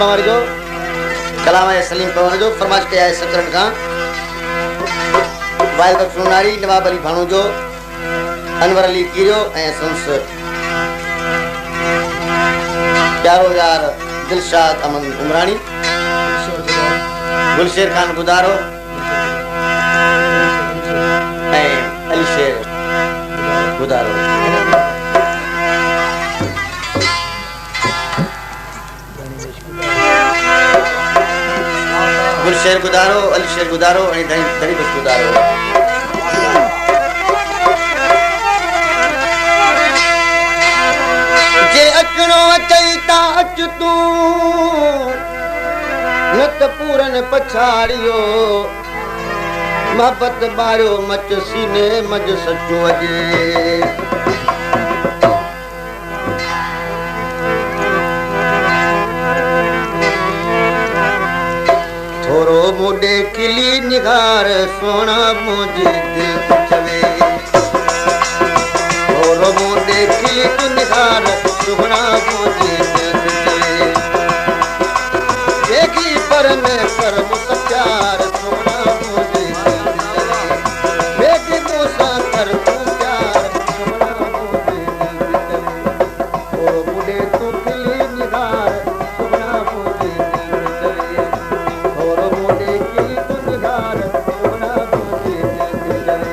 पंवर जो कलाम है सलीम पंवर जो फरमाइश कया है सतरन का वाइल बख्श नारी नवाब अली भाणो जो अनवर अली कीरियो ए संस प्यारो यार दिलशाद अमन उमरानी गुलशेर खान गुदारो ए अली शेर गुदारो गुलशेर गुदारो अली शेर गुदारो ए दरी बस गुदारो जे अचणो अचईता अच तू न त पूरन पछाड़ियो मोहब्बत बारियो मच सीने मज सचो अजे थोरो मोडे किली निगार सोना मुझे दिल चवे थोरो मोडे किली तू निगार सोना मुझे दिल चवे देखी पर में कर मुसप्यार सोना मुझे दिल चवे देखी मुसा कर तू प्यार सोना मुझे दिल चवे थोरो मोडे तू किली निगार सोना मुझे दिल चवे थोरो मोडे किली तू निगार सोना मुझे दिल चवे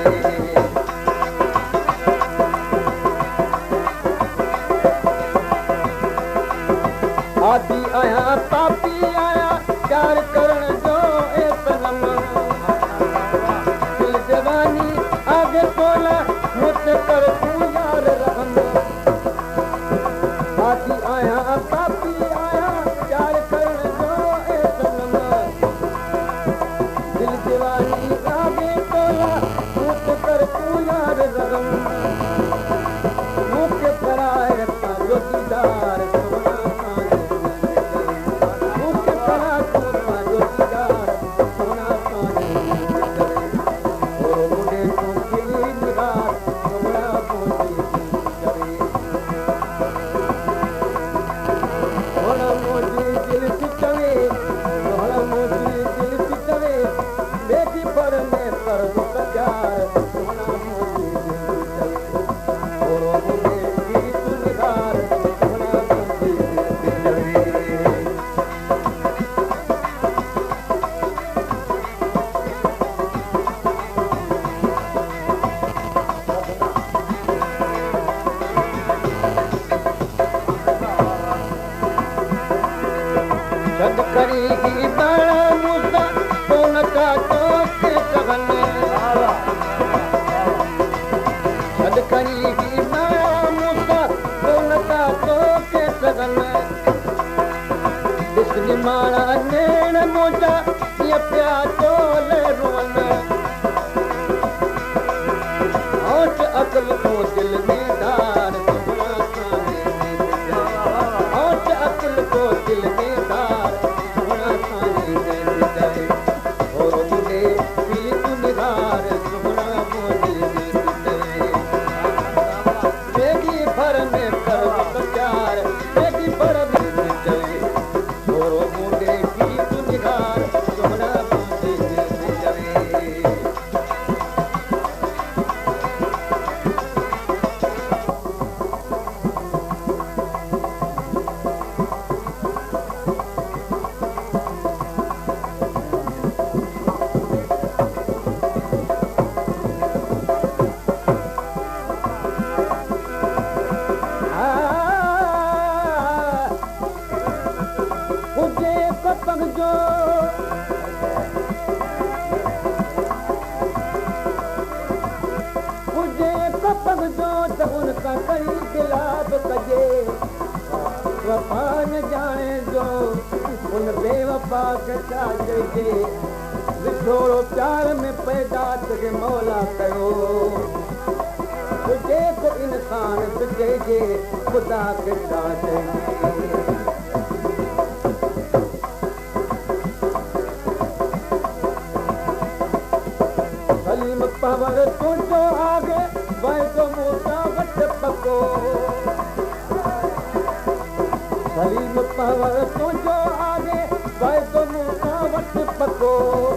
आदि आया पापी आया प्यार करण जो ए सनम दिल जवानी आगे तोला मुझसे कर तू यार रहम आदि आया पापी आया प्यार करण जो ए सनम दिल जवानी आगे तोला मुझसे कर तू यार रहम मुझे पराए रखा जो दीदार करेगी बड़ा मुद्दा सोन का तो के सगन छद करेगी बड़ा मुद्दा सोन का तो के सगन इसने मारा नैन मोजा ये प्यार चोले रुवन होश अकल को दिल में दार होश अकल को दिल में दार उनका कई गिलाब कजे वफा न जाने जो उन बेवफा के चाचे विछोड़ो प्यार में पैदा तुझे मौला कयो तुझे को इंसान तुझे जे खुदा के चाचे सलीम पवर तुझो आगे वैदो मूसा वट पको सलीम पवर तुझो आगे को